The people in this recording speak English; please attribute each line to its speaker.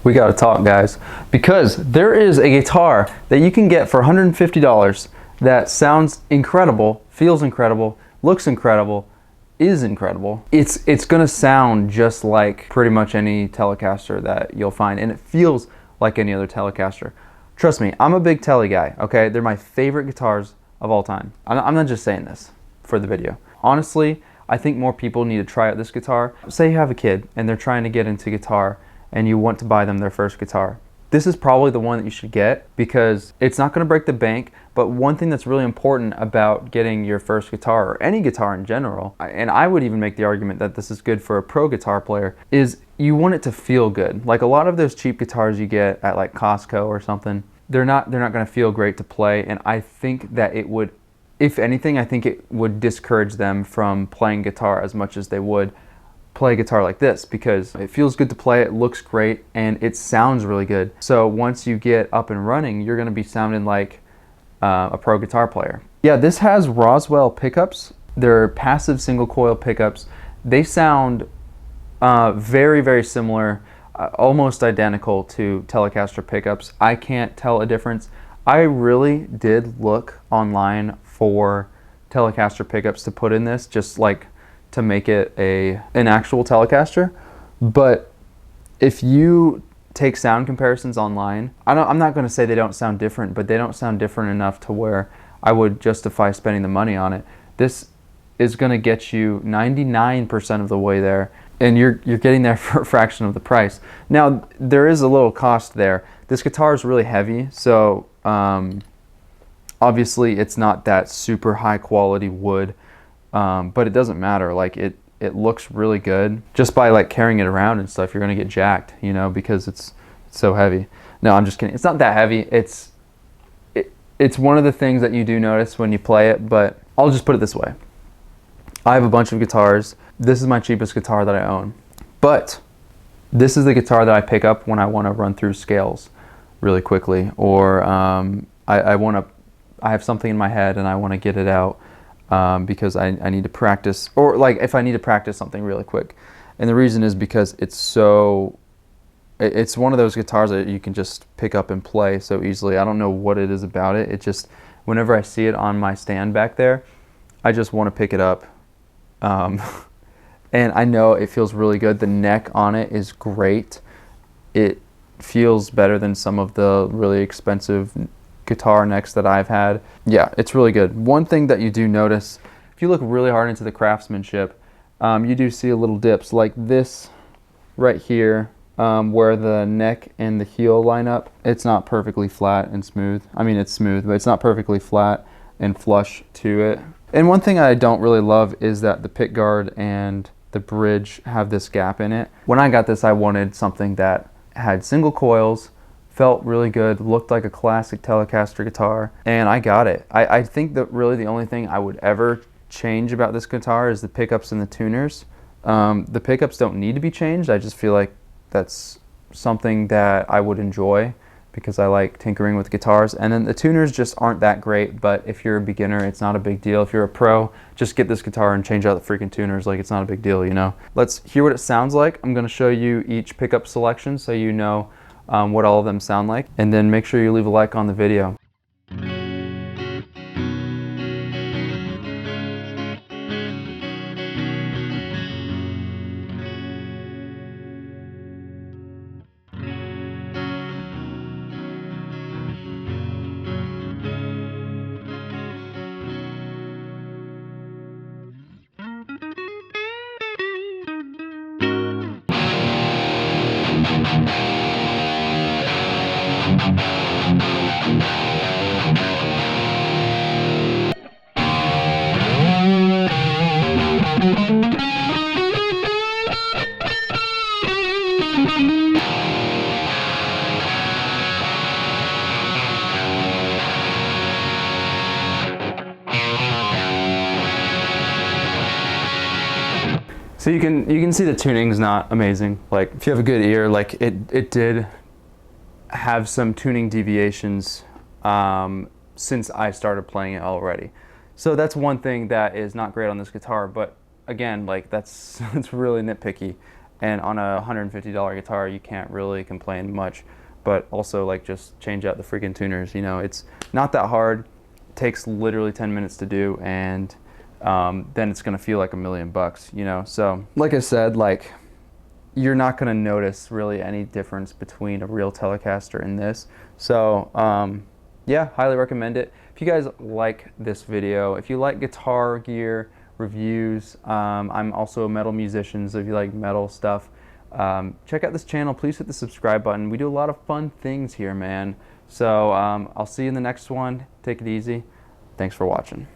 Speaker 1: We gotta talk, guys, because there is a guitar that you can get for $150 that sounds incredible, feels incredible, looks incredible, is incredible. It's gonna sound just like pretty much any Telecaster that you'll find, and it feels like any other Telecaster. Trust me, I'm a big Tele guy, okay? They're my favorite guitars of all time. I'm not just saying this for the video. Honestly, I think more people need to try out this guitar. Say you have a kid and they're trying to get into guitar and you want to buy them their first guitar. This is probably the one that you should get because it's not going to break the bank, but one thing that's really important about getting your first guitar, or any guitar in general, and I would even make the argument that this is good for a pro guitar player, is you want it to feel good. Like a lot of those cheap guitars you get at like Costco or something, they're not going to feel great to play, and I think that it would, if anything, I think it would discourage them from playing guitar as much as they would play a guitar like this, because it feels good to play, it looks great, and it sounds really good. So once you get up and running, you're going to be sounding like a pro guitar player. Yeah, this has Roswell pickups. They're passive single coil pickups. They sound very, very similar, almost identical to Telecaster pickups. I can't tell a difference. I really did look online for Telecaster pickups to put in this, just like to make it an actual Telecaster. But if you take sound comparisons online, I'm not going to say they don't sound different, but they don't sound different enough to where I would justify spending the money on it. This is going to get you 99% of the way there, and you're getting there for a fraction of the price. Now, there is a little cost there. This guitar is really heavy, so obviously it's not that super high quality wood, but it doesn't matter. Like it looks really good just by like carrying it around and stuff. You're gonna get jacked, you know, because it's so heavy. No, I'm just kidding. It's not that heavy. It's one of the things that you do notice when you play it, but I'll just put it this way. I have a bunch of guitars. This is my cheapest guitar that I own, but this is the guitar that I pick up when I want to run through scales really quickly, or I have something in my head and I want to get it out because I need to practice, or like if I need to practice something really quick. And the reason is because it's one of those guitars that you can just pick up and play so easily. I don't know what it is about it. It just, whenever I see it on my stand back there, I just want to pick it up. And I know it feels really good. The neck on it is great. It feels better than some of the really expensive guitar necks that I've had. Yeah, it's really good. One thing that you do notice, if you look really hard into the craftsmanship, you do see a little dips like this right here, where the neck and the heel line up. It's not perfectly flat and smooth. I mean, it's smooth, but it's not perfectly flat and flush to it. And one thing I don't really love is that the pick guard and the bridge have this gap in it. When I got this, I wanted something that had single coils, felt really good, looked like a classic Telecaster guitar, and I got it. I think that really the only thing I would ever change about this guitar is the pickups and the tuners. The pickups don't need to be changed. I just feel like that's something that I would enjoy because I like tinkering with guitars. And then the tuners just aren't that great, but if you're a beginner, it's not a big deal. If you're a pro, just get this guitar and change out the freaking tuners. Like, it's not a big deal, you know? Let's hear what it sounds like. I'm gonna show you each pickup selection so you know what all of them sound like. And then make sure you leave a like on the video. So you can see the tuning's not amazing. Like, if you have a good ear, like it did have some tuning deviations since I started playing it already. So that's one thing that is not great on this guitar, but again, like it's really nitpicky. And on a $150 guitar, you can't really complain much. But also, like, just change out the freaking tuners. You know, it's not that hard. It takes literally 10 minutes to do, and then it's gonna feel like $1,000,000, you know. So like I said, like, you're not gonna notice really any difference between a real Telecaster and this. So yeah, highly recommend it. If you guys like this video, if you like guitar gear reviews, I'm also a metal musician, so if you like metal stuff, check out this channel. Please hit the subscribe button. We do a lot of fun things here, man. So I'll see you in the next one. Take it easy. Thanks for watching.